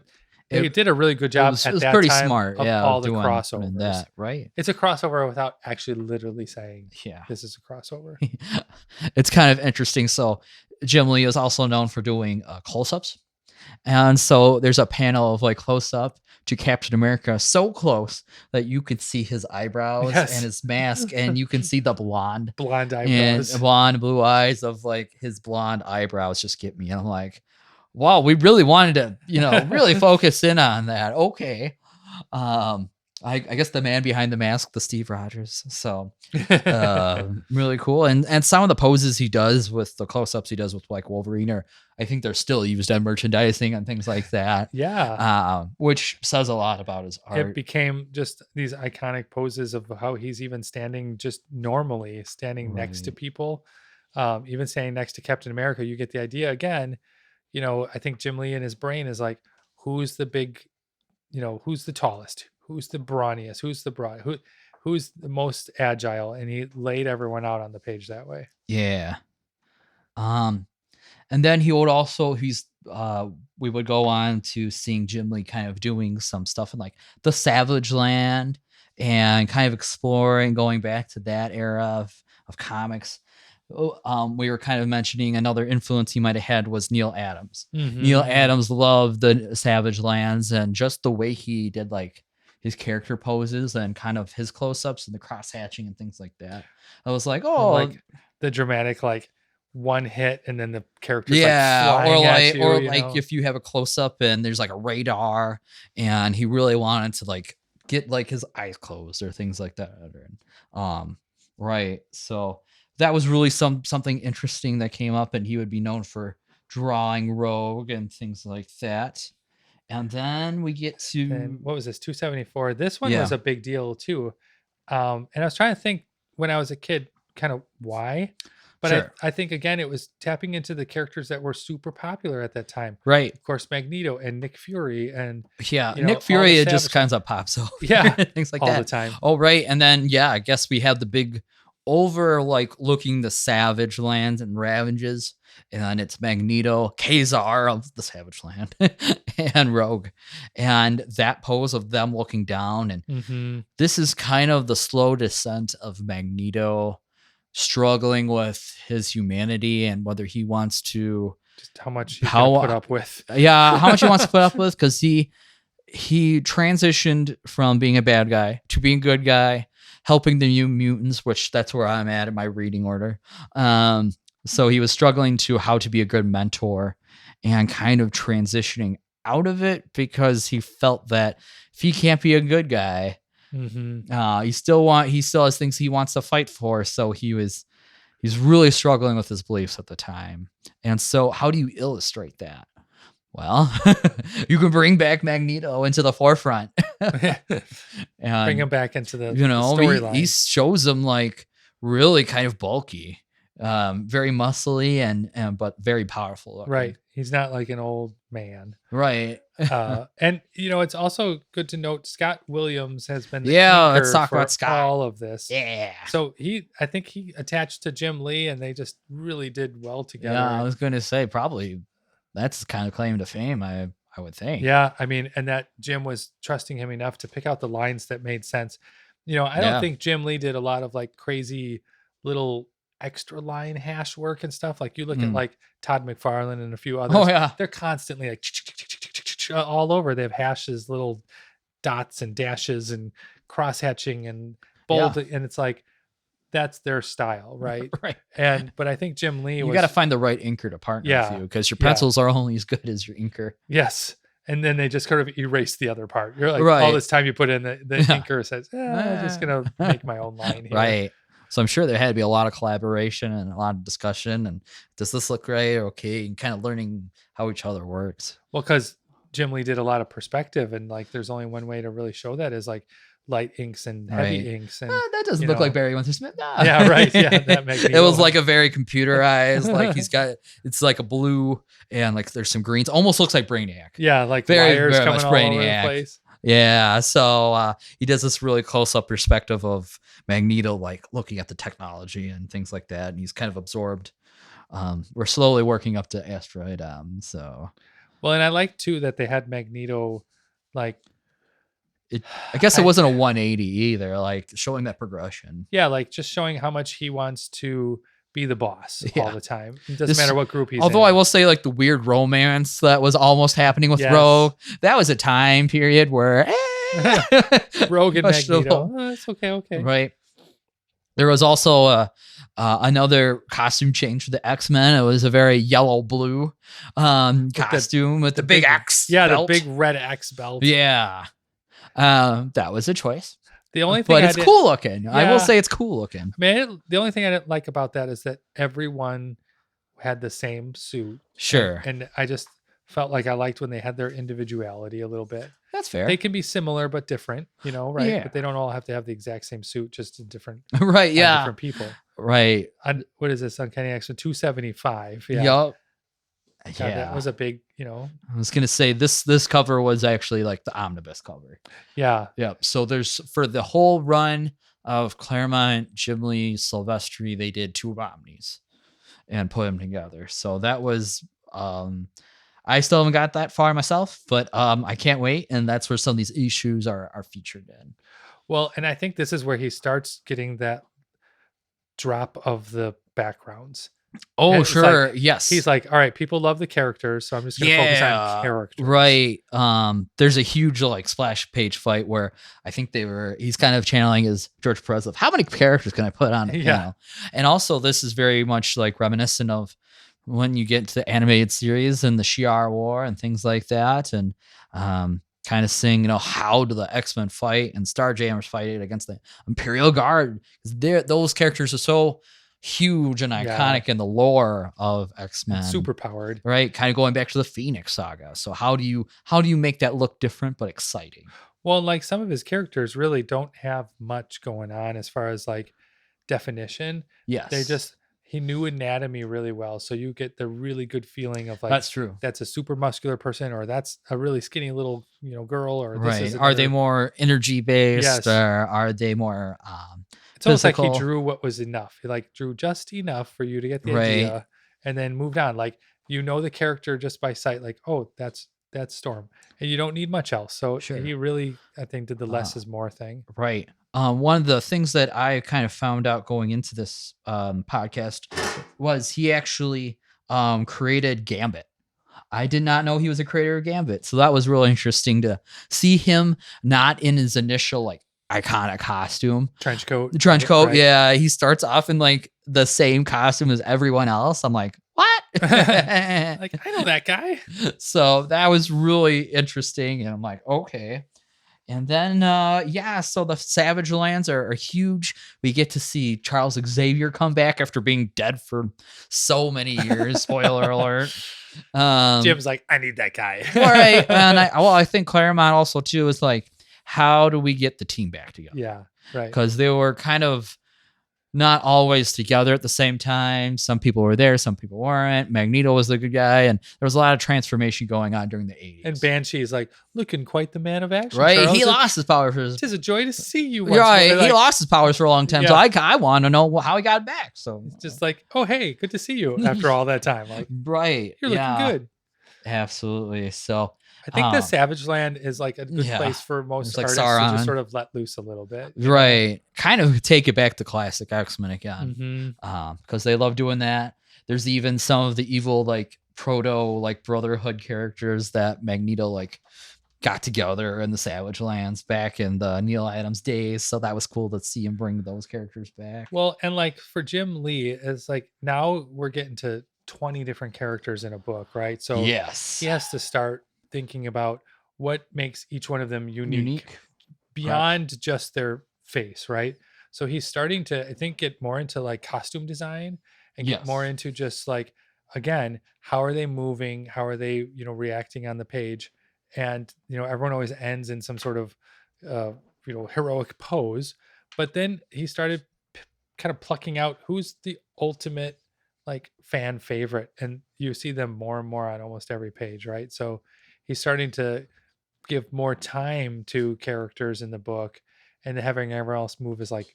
it did a really good job at that pretty time smart, of all the crossovers. That, right. It's a crossover without actually literally saying, this is a crossover. It's kind of interesting. So Jim Lee is also known for doing close-ups. And so there's a panel of like close-up to Captain America so close that you could see his eyebrows and his mask, and you can see the blonde eyebrows and blonde blue eyes of like his blonde eyebrows just get me. And I'm like, wow, we really wanted to, really focus in on that. Okay. I guess the man behind the mask, the Steve Rogers. So really cool. And some of the poses he does with the close-ups he does with like Wolverine, or I think they're still used on merchandising and things like that. Yeah. Which says a lot about his art. It became just these iconic poses of how he's even standing just normally, standing next to people, even standing next to Captain America. You get the idea again. I think Jim Lee in his brain is like, who's the big, who's the tallest? Who's the brawniest? Who's the broad? Who's the most agile? And he laid everyone out on the page that way. Yeah. And then he would also, we would go on to seeing Jim Lee kind of doing some stuff in like the Savage Land and kind of exploring, going back to that era of comics. We were kind of mentioning another influence he might have had was Neil Adams. Mm-hmm. Neil Adams loved the Savage Lands and just the way he did like his character poses and kind of his close-ups and the cross-hatching and things like that. I was like, like the dramatic like one hit and then the character's like flying at you, or like if you have a close-up and there's like a radar and he really wanted to like get like his eyes closed or things like that. Right. So that was really something interesting that came up, and he would be known for drawing Rogue and things like that. And then we get to what was this 274? This one was a big deal too. And I was trying to think when I was a kid, kind of why, but I think again it was tapping into the characters that were super popular at that time. Right. Of course, Magneto and Nick Fury and Nick Fury it just kind of pops up. Things like all that the time. Oh, right. And then I guess we have the big over like looking the Savage Lands and Ravages, and it's Magneto, Kazar of the Savage Land, and Rogue, and that pose of them looking down, and this is kind of the slow descent of Magneto struggling with his humanity and whether he wants to just how much he's gonna put up with. How much he wants to put up with, because he transitioned from being a bad guy to being a good guy, helping the New Mutants, which that's where I'm at in my reading order. So he was struggling to how to be a good mentor and kind of transitioning out of it because he felt that if he can't be a good guy, he still has things he wants to fight for. So he's really struggling with his beliefs at the time. And so how do you illustrate that? Well, you can bring back Magneto into the forefront. And bring him back into the storyline. He shows him like really kind of bulky, very muscly and but very powerful looking. Right. He's not like an old man. Right. And it's also good to note Scott Williams has been the let's inker talk for about Scott. all of this. Yeah. So I think he attached to Jim Lee, and they just really did well together. Yeah, I was going to say probably that's kind of claim to fame, I would think. Yeah, I mean, and that Jim was trusting him enough to pick out the lines that made sense. I don't think Jim Lee did a lot of like crazy little extra line hash work and stuff. Like you look at like Todd McFarlane and a few others. Oh yeah, they're constantly like all over. They have hashes, little dots and dashes and cross hatching and bold, and it's like that's their style, right? Right. But I think Jim Lee, you got to find the right inker to partner with you, because your pencils are only as good as your inker. Yes. And then they just kind of erase the other part. You're like, all this time you put in, the inker says, I'm just going to make my own line here. Right. So I'm sure there had to be a lot of collaboration and a lot of discussion. And does this look right? Okay. And kind of learning how each other works. Well, because Jim Lee did a lot of perspective, and like there's only one way to really show that is like light inks and heavy inks. And that doesn't look like Barry Winters-Smith. No. Yeah, right. Yeah, that it was like a very computerized, like it's like a blue and like there's some greens. Almost looks like Brainiac. Yeah, like wires coming all over the place. Yeah, so he does this really close-up perspective of Magneto, like looking at the technology and things like that, and he's kind of absorbed. We're slowly working up to Asteroid so. Well, and I like too that they had Magneto, like. I guess it wasn't a 180 either, like showing that progression. Yeah, like just showing how much he wants to be the boss all the time. It doesn't matter what group he's in. Although I will say, like the weird romance that was almost happening with Rogue, that was a time period where Rogue and Magneto. It's okay. Right. There was also another costume change for the X-Men. It was a very yellow-blue costume with the big X. Yeah, belt. The big red X belt. Yeah. That was a choice. The only thing, but it's cool looking. Yeah. I will say it's cool looking. Man, the only thing I didn't like about that is that everyone had the same suit. Sure. And I just felt like I liked when they had their individuality a little bit. That's fair. They can be similar but different, right? Yeah. But they don't all have to have the exact same suit, just in different. Right. Yeah. Different people. Right. What is this? Uncanny X-Men 275. Yeah. Yup. God, that was a big, I was gonna say this cover was actually like the omnibus cover. Yeah. Yep. So there's for the whole run of Claremont, Jim Lee, Silvestri, they did 2 omnis and put them together. So that was I still haven't got that far myself, but I can't wait. And that's where some of these issues are featured in. Well, and I think this is where he starts getting that drop of the backgrounds. Oh, and sure. Like, yes. He's like, all right, people love the characters, so I'm just going to focus on characters. Right. There's a huge like splash page fight where I think he's kind of channeling his George Perez of how many characters can I put on it? Yeah. And also this is very much like reminiscent of when you get into the animated series and the Shi'ar War and things like that. And kind of seeing, how do the X-Men fight and Starjammers fight it against the Imperial Guard. Those characters are so huge and iconic in the lore of X-Men. Super powered. Right? Kind of going back to the Phoenix saga. So how do you make that look different but exciting? Well, like some of his characters really don't have much going on as far as like definition. Yes. He knew anatomy really well. So you get the really good feeling of like, that's true. That's a super muscular person, or that's a really skinny little, girl, or right. This is are they more energy based? Yes. Or are they more it's almost like he drew what was enough. He like drew just enough for you to get the idea and then moved on. Like, the character just by sight, like, oh, that's Storm. And you don't need much else. So he really, I think, did the less is more thing. Right. One of the things that I kind of found out going into this podcast was he actually created Gambit. I did not know he was a creator of Gambit. So that was really interesting to see him not in his initial like iconic costume. Trench coat. Right. Yeah. He starts off in like the same costume as everyone else. I'm like, what? Like, I know that guy. So that was really interesting. And I'm like, okay. And then, so the Savage Lands are huge. We get to see Charles Xavier come back after being dead for so many years. Spoiler alert. Jim's like, I need that guy. All right. And I think Claremont also, too, is like, how do we get the team back together? Yeah, right. Because they were kind of not always together at the same time. Some people were there, some people weren't. Magneto was the good guy, and there was a lot of transformation going on during the 80s. And Banshee is like, looking quite the man of action. Right? Charles. He lost his powers. It is a joy to see you. Once Right. like, he lost his powers for a long time. Yeah. So I want to know how he got it back. So it's just like, oh, hey, good to see you after all that time. Like, right. You're looking good. Absolutely. So I think the Savage Land is like a good place for most like artists Sauron. to just sort of let loose a little bit. Right. Kind of take it back to classic X-Men again. Mm-hmm. Because they love doing that. There's even some of the evil, like proto, like Brotherhood characters that Magneto like got together in the Savage Lands back in the Neil Adams days. So that was cool to see him bring those characters back. Well, and like for Jim Lee, it's like now we're getting to 20 different characters in a book, right? So yes, he has to start thinking about what makes each one of them unique. Beyond just their face, right? So he's starting to, I think, get more into like costume design and get more into just like, again, how are they moving? How are they, reacting on the page? And, everyone always ends in some sort of, heroic pose. But then he started kind of plucking out who's the ultimate like fan favorite. And you see them more and more on almost every page, right? So he's starting to give more time to characters in the book and having everyone else move as like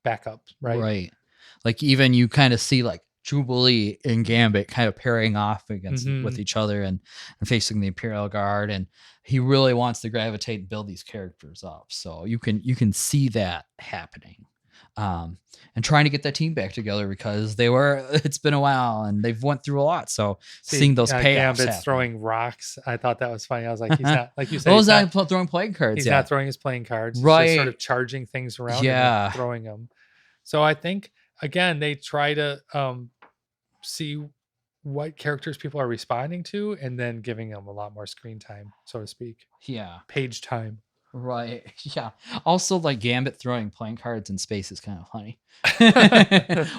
backup, right? Right. Like even you kind of see like Jubilee and Gambit kind of pairing off against with each other and facing the Imperial Guard, and he really wants to gravitate and build these characters up. So you can see that happening. And trying to get that team back together because it's been a while and they've went through a lot. So seeing those payoffs. Gambit's throwing rocks. I thought that was funny. I was like, he's not, like you said, he's not throwing playing cards. He's not throwing his playing cards. Right. He's just sort of charging things around and throwing them. So I think, again, they try to see what characters people are responding to and then giving them a lot more screen time, so to speak. Yeah. Page time. Right. Yeah. Also, like Gambit throwing playing cards in space is kind of funny.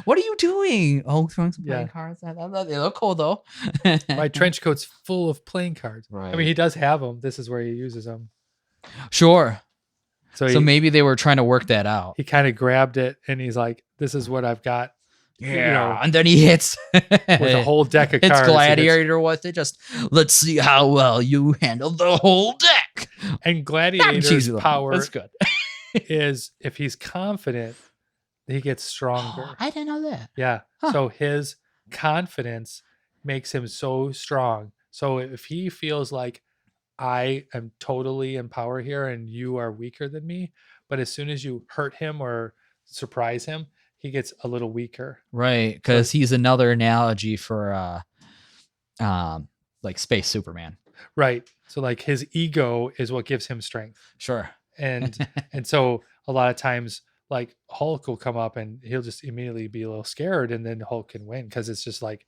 What are you doing? Oh, throwing some playing cards. They look cool though. My trench coat's full of playing cards. Right. I mean, he does have them. This is where he uses them. Sure. So maybe they were trying to work that out. He kind of grabbed it and he's like, "This is what I've got." Yeah, and then he hits with a whole deck of cards. It's Gladiator. What they just let's see how well you handle the whole deck. And Gladiator's power That's good. is if he's confident, he gets stronger. I didn't know that. Yeah. Huh. So his confidence makes him so strong. So if he feels like I am totally in power here and you are weaker than me, but as soon as you hurt him or surprise him, he gets a little weaker. Right. Because he's another analogy for like Space Superman. Right. So like his ego is what gives him strength. Sure. And so a lot of times like Hulk will come up and he'll just immediately be a little scared and then Hulk can win because it's just like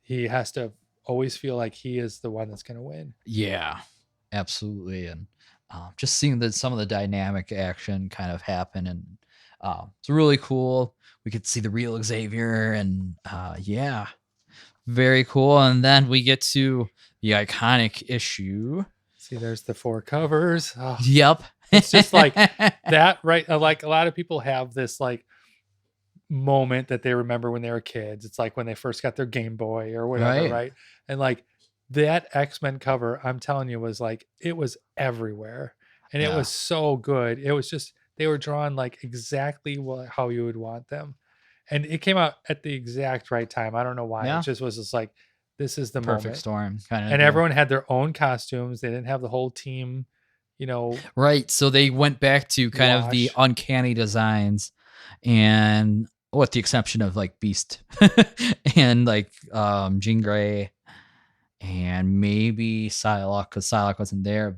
he has to always feel like he is the one that's going to win. Yeah, absolutely. And just seeing some of the dynamic action kind of happen and it's really cool. We could see the real Xavier and very cool. And then we get to the iconic issue. See, there's the 4 covers. Oh, yep. It's just like that, right? Like a lot of people have this like moment that they remember when they were kids. It's like when they first got their Game Boy or whatever, right? And like that X-Men cover, I'm telling you, was like, it was everywhere. And it was so good. It was just, they were drawn like exactly how you would want them. And it came out at the exact right time. I don't know why. It just was just like, this is the perfect moment. Storm. Kind of and everyone had their own costumes. They didn't have the whole team, Right. So they went back to kind of the uncanny designs and with the exception of like Beast and like Jean Grey and maybe Psylocke because Psylocke wasn't there,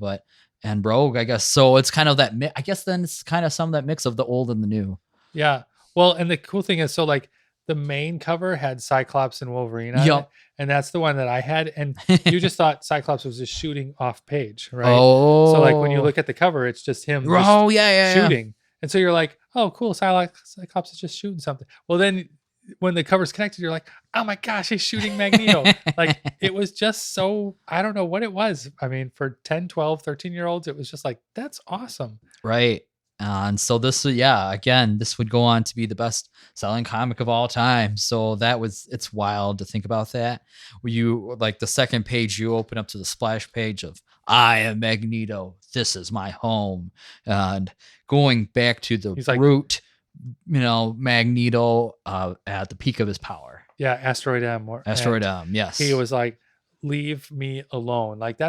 and Rogue, I guess. So it's kind of that, I guess then it's kind of some of that mix of the old and the new. Yeah. Well, and the cool thing is, so like the main cover had Cyclops and Wolverine on it, and that's the one that I had. And you just thought Cyclops was just shooting off page, right? Oh. So like when you look at the cover, it's just him shooting. And so you're like, oh, cool, Cyclops is just shooting something. Well, then when the cover's connected, you're like, oh my gosh, he's shooting Magneto. Like it was just so, I don't know what it was. I mean, for 10, 12, 13-year-olds, it was just like, that's awesome. Right. And so this, again, this would go on to be the best selling comic of all time. So it's wild to think about that. Where you like the second page, you open up to the splash page of I am Magneto. This is my home. And going back to the root, Magneto at the peak of his power. Yeah. Asteroid M. Yes. He was like, leave me alone. Like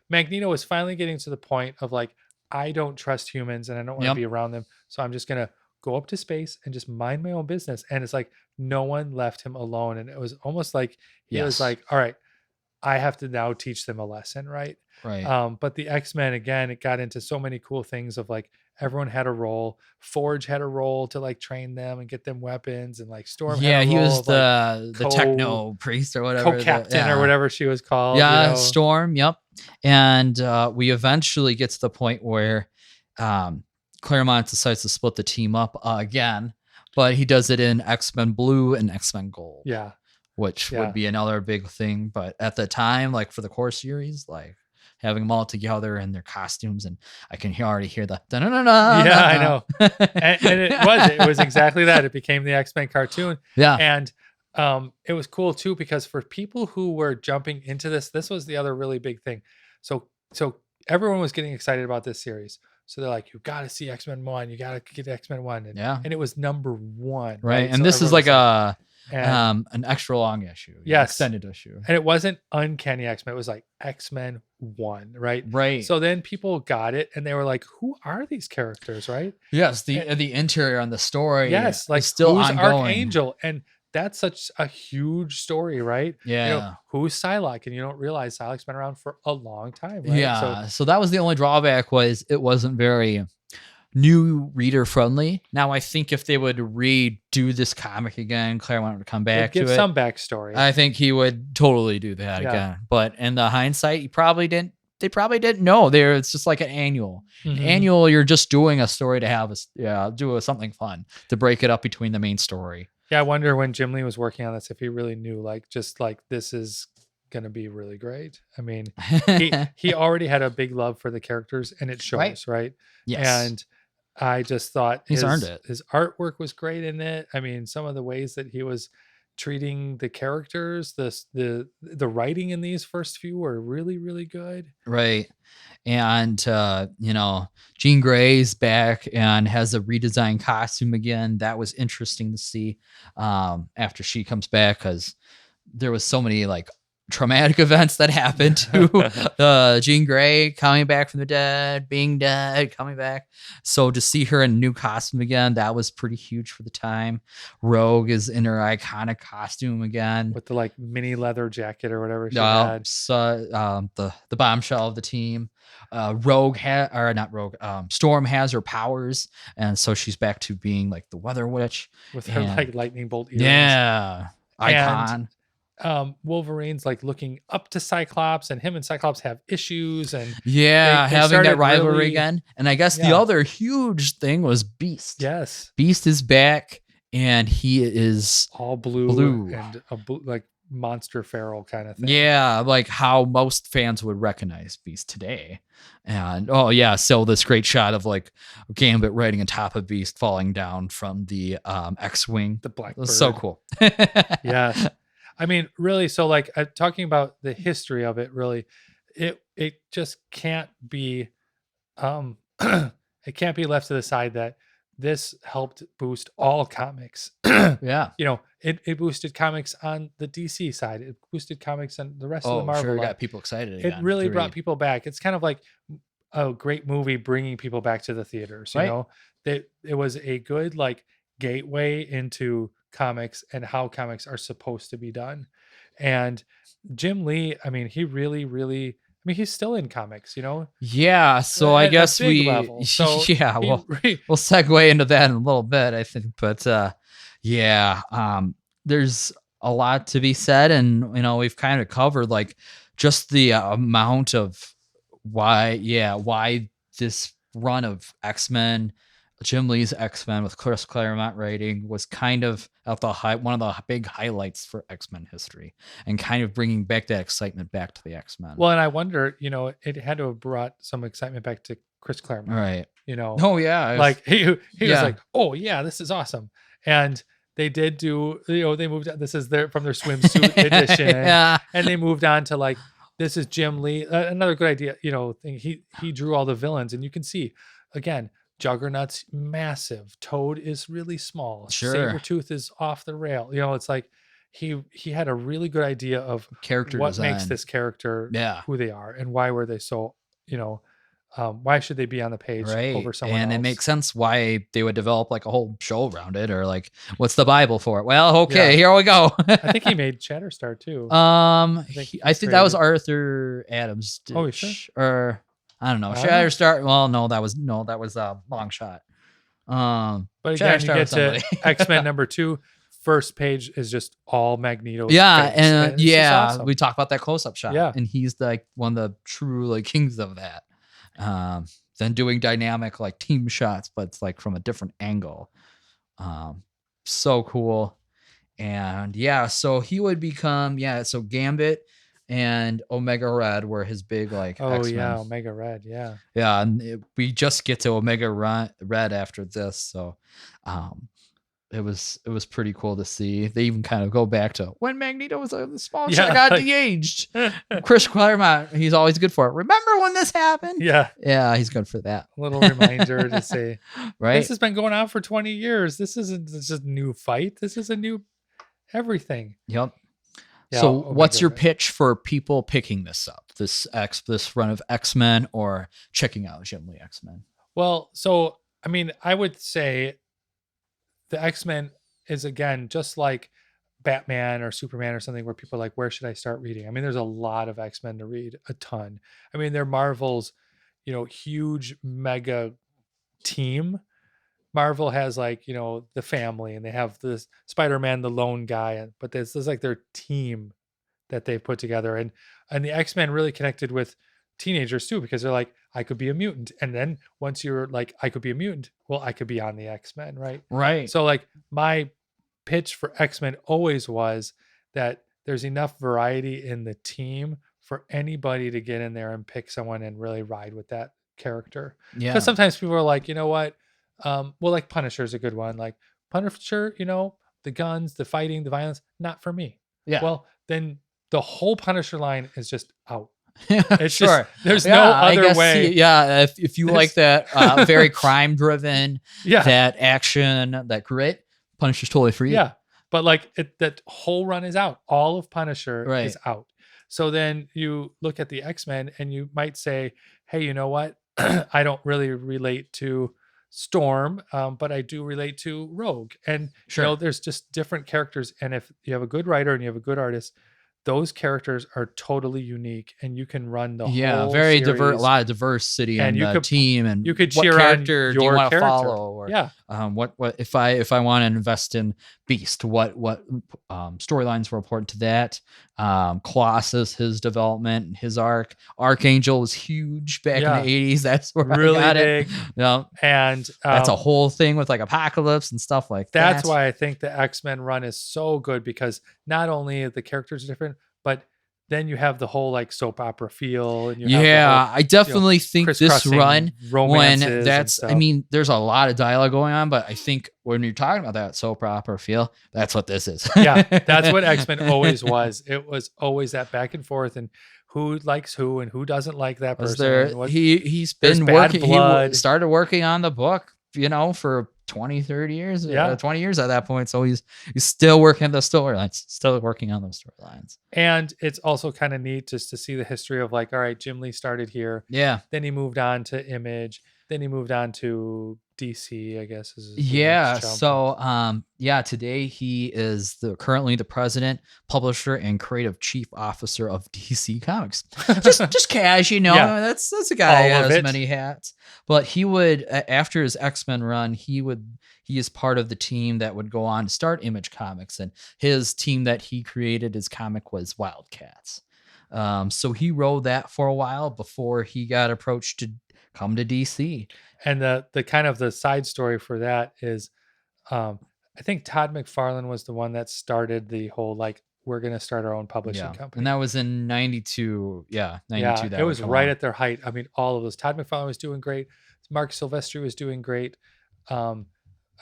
Magneto was finally getting to the point of like, I don't trust humans and I don't want to be around them. So I'm just going to go up to space and just mind my own business. And it's like, no one left him alone. And it was almost like, he was like, all right, I have to now teach them a lesson. Right. But the X-Men, again, it got into so many cool things of like, everyone had a role. Forge had a role to like train them and get them weapons, and like Storm. Yeah, he was the techno priest or whatever, co-captain or whatever she was called. Yeah, Storm. Yep. And we eventually get to the point where Claremont decides to split the team up again, but he does it in X-Men Blue and X-Men Gold. Yeah, which would be another big thing. But at the time, like for the core series, like having them all together in their costumes, and I can already hear the da-na-na-na. Yeah, I know. and it was exactly that. It became the X-Men cartoon. Yeah. And it was cool too, because for people who were jumping into this was the other really big thing. So everyone was getting excited about this series. So they're like, you got to see X-Men 1. You got to get X-Men 1. And it was number 1. Right. And so this is like an extra long issue. Yes. Extended issue. And it wasn't Uncanny X-Men. It was like X-Men 1. Right. Right. So then people got it and they were like, who are these characters? Right. Yes. The interior on the story. Yes. Like still who's ongoing. Archangel? And that's such a huge story, right? Yeah. Who's Psylocke? And you don't realize Psylocke's been around for a long time, right? Yeah. So that was the only drawback, was it wasn't very new reader friendly. Now I think if they would redo this comic again, Claremont would come back to it. Give some backstory. I think he would totally do that again. But in the hindsight, they probably didn't know. It's just like an annual. Mm-hmm. Annual, you're just doing a story to have something fun to break it up between the main story. Yeah, I wonder when Jim Lee was working on this if he really knew, like, just like this is gonna be really great. I mean, he already had a big love for the characters, and it shows, right? Yes. And I just thought he's earned it. His artwork was great in it. I mean, some of the ways that he was treating the characters, the writing in these first few were really, really good. Right. And Jean Grey's back and has a redesigned costume again. That was interesting to see after she comes back, because there was so many like traumatic events that happened to Jean Grey coming back from the dead, being dead, coming back. So to see her in a new costume again, that was pretty huge for the time. Rogue is in her iconic costume again, with the like mini leather jacket or whatever she had. So the bombshell of the team. Storm has her powers, and so she's back to being like the Weather Witch with her like lightning bolt earrings. Yeah, icon. And Wolverine's like looking up to Cyclops, and him and Cyclops have issues, and they having that rivalry again. And I guess the other huge thing was Beast. Yes, Beast is back, and he is all blue. And like monster feral kind of thing. Yeah, like how most fans would recognize Beast today. And so this great shot of like Gambit riding on top of Beast, falling down from the X-wing, the Blackbird. So cool. Yes. I mean, really, so like talking about the history of it, really, it just can't be, it can't be left to the side that this helped boost all comics. Yeah. It boosted comics on the DC side. It boosted comics on the rest of the Marvel. Sure, got people excited again. It really brought people back. It's kind of like a great movie bringing people back to the theaters. You know, it was a good like gateway into comics and how comics are supposed to be done. And Jim Lee, I mean, he really, really, he's still in comics, Yeah. So I guess we'll segue into that in a little bit, I think. But there's a lot to be said, and we've kind of covered like just the amount of why this run of X-Men, Jim Lee's X-Men with Chris Claremont writing, was kind of at one of the big highlights for X-Men history, and kind of bringing back that excitement back to the X-Men. Well, and I wonder, it had to have brought some excitement back to Chris Claremont. Right. Oh yeah. Like he was like, oh yeah, this is awesome. And they did do, they moved on. This is from their swimsuit edition. Yeah. And they moved on to like, this is Jim Lee. Another good idea, thing. He drew all the villains, and you can see again, Juggernaut's massive. Toad is really small. Sure. Sabretooth is off the rail. It's like he had a really good idea of character what design. makes this character who they are, and why were they so, why should they be on the page over someone else? And it makes sense why they would develop like a whole show around it, or like, what's the Bible for it? Well, okay, here we go. I think he made Shatterstar too. I think that was Arthur Adams. Oh, you sure? Or I don't know. Shatterstar. Well, no, that was Long Shot. But again, you get to X-Men #2. First page is just all Magneto. And awesome. We talk about that close-up shot. Yeah, and he's like one of the true like kings of that. Then doing dynamic like team shots, but it's like from a different angle. So cool. And so he would become so Gambit and Omega Red were his big like X-Men. Yeah, Omega Red, yeah, and we just get to Omega Red after this, so it was pretty cool to see. They even kind of go back to when Magneto was a small child, got de-aged. Chris Claremont, he's always good for it. Remember when this happened? Yeah, he's good for that. A little reminder to say, right? This has been going on for 20 years. This isn't just a new fight. This is a new everything. Yep. Yeah, so what's your pitch for people picking this up, this run of X-Men, or checking out Jim Lee X-Men? Well, so I mean, I would say the X-Men is, again, just like Batman or Superman or something, where people are like, where should I start reading? I mean, there's a lot of X-Men to read, a ton. I mean, they're Marvel's, huge mega team. Marvel has like, the family, and they have this Spider-Man, the lone guy, but this is like their team that they've put together. And the X-Men really connected with teenagers too, because they're like, I could be a mutant. And then once you're like, I could be a mutant, well, I could be on the X-Men, right? So like my pitch for X-Men always was that there's enough variety in the team for anybody to get in there and pick someone and really ride with that character. Yeah. Because sometimes people are like, you know what? Well, like Punisher is a good one. Like Punisher, the guns, the fighting, the violence, not for me. Yeah. Well, then the whole Punisher line is just out. It's sure. There's no other way. If you like that very crime driven, that action, that grit, Punisher's totally for you. Yeah. But like that whole run is out. All of Punisher is out. So then you look at the X-Men and you might say, hey, you know what? I don't really relate to Storm, but I do relate to Rogue. And there's just different characters. And if you have a good writer and you have a good artist, those characters are totally unique, and you can run the whole very series. diverse, a lot of diversity in the team, and you could cheer on your do you want to character. follow, or what if I want to invest in Beast, what storylines were important to that. Colossus, his development, his arc. Archangel was huge back in the 80s. That's where really I got big. It. And that's a whole thing with like Apocalypse and stuff like that. That's why I think the X-Men run is so good, because not only are the characters different, but then you have the whole like soap opera feel. And you have I definitely think this run, when that's, I mean, there's a lot of dialogue going on, but I think when you're talking about that soap opera feel, that's what this is. That's what X-Men always was. It was always that back and forth, and who likes who and who doesn't like that person. He's been working. He started working on the book, for 20, 30 years, 20 years at that point. So he's still working on those storylines. And it's also kind of neat just to see the history of like, all right, Jim Lee started here. Yeah. Then he moved on to Image. Then he moved on to DC, I guess. So, today he is currently the president, publisher, and creative chief officer of DC Comics. just cash, that's a guy who has many hats. But he would, after his X-Men run, he is part of the team that would go on to start Image Comics, and his team that he created, his comic was Wildcats. So he wrote that for a while before he got approached to come to DC. And the kind of the side story for that is, I think Todd McFarlane was the one that started the whole like we're going to start our own publishing company. And that was in 92. Yeah. 92. Yeah, it was right at their height. I mean, all of those. Todd McFarlane was doing great. Mark Silvestri was doing great. Who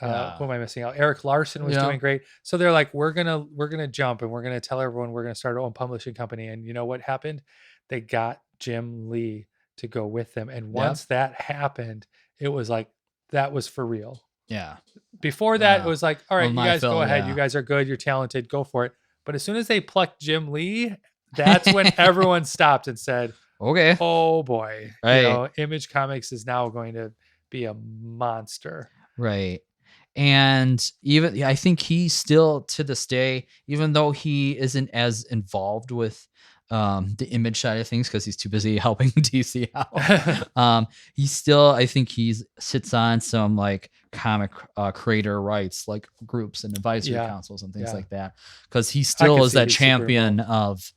am I missing out? Eric Larson was doing great. So they're like, we're gonna jump and we're gonna tell everyone we're gonna start our own publishing company. And you know what happened? They got Jim Lee to go with them. And once that happened, it was like that was for real. Yeah. Before that, it was like, all right, you guys go ahead. You guys are good. You're talented. Go for it. But as soon as they plucked Jim Lee, that's when everyone stopped and said, okay, oh boy, right. Image Comics is now going to be a monster. Right. And even, I think he still to this day, even though he isn't as involved with the Image side of things because he's too busy helping DC out, he still, I think he sits on some like comic creator rights, like groups and advisory councils and things like that, because he still is that champion of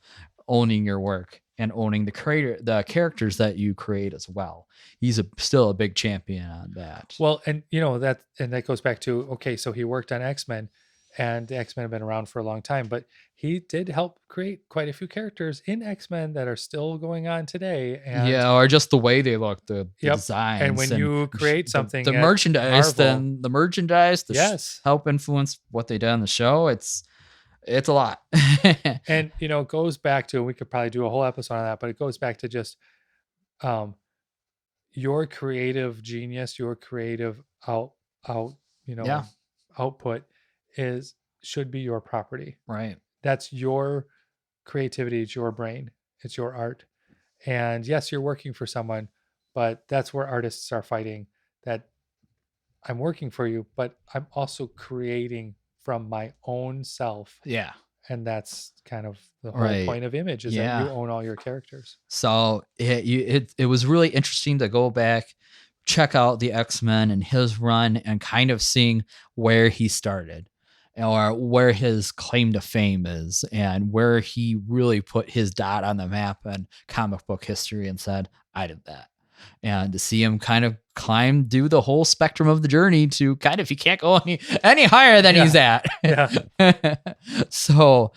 owning your work and owning the characters that you create as well. He's still a big champion on that. Well, and that goes back to, okay, so he worked on X-Men, and the X-Men have been around for a long time, but he did help create quite a few characters in X-Men that are still going on today. And or just the way they look, the designs. And when you create something, the merchandise, Marvel, the merchandise, help influence what they did on the show. It's a lot. And it goes back to, we could probably do a whole episode on that, but it goes back to just your creative genius, your creative output should be your property. Right. That's your creativity. It's your brain. It's your art. And yes, you're working for someone, but that's where artists are fighting, that I'm working for you, but I'm also creating from my own self. Yeah. And that's kind of the whole point of Image, is that you own all your characters. So it was really interesting to go back, check out the X-Men and his run, and kind of seeing where he started, or where his claim to fame is, and where he really put his dot on the map and comic book history and said, I did that. And to see him kind of do the whole spectrum of the journey to kind of, he can't go any higher than he's at. Yeah. So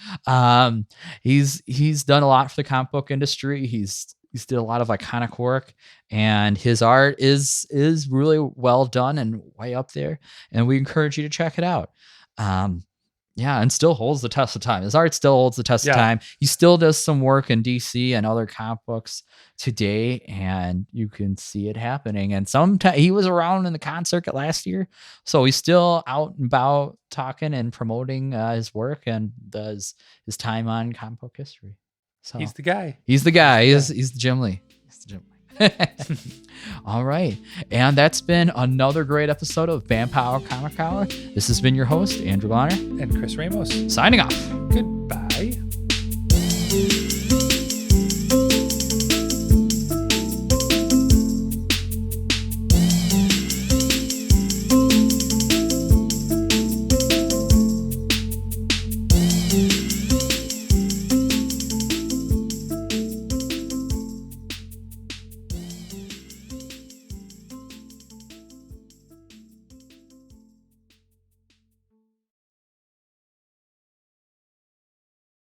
he's done a lot for the comic book industry. He's did a lot of iconic work, and his art is really well done and way up there. And we encourage you to check it out. And still holds the test of time. His art still holds the test of time. He still does some work in DC and other comic books today, and you can see it happening. And sometimes he was around in the con circuit last year, so he's still out and about talking and promoting his work and does his time on comic book history. So he's the guy. He's the guy. He's the Jim Lee. He's the Jim Lee. All right. And that's been another great episode of Bam Power Comic Hour. This has been your host, Andrew Bonner. And Chris Ramos. Signing off. Good.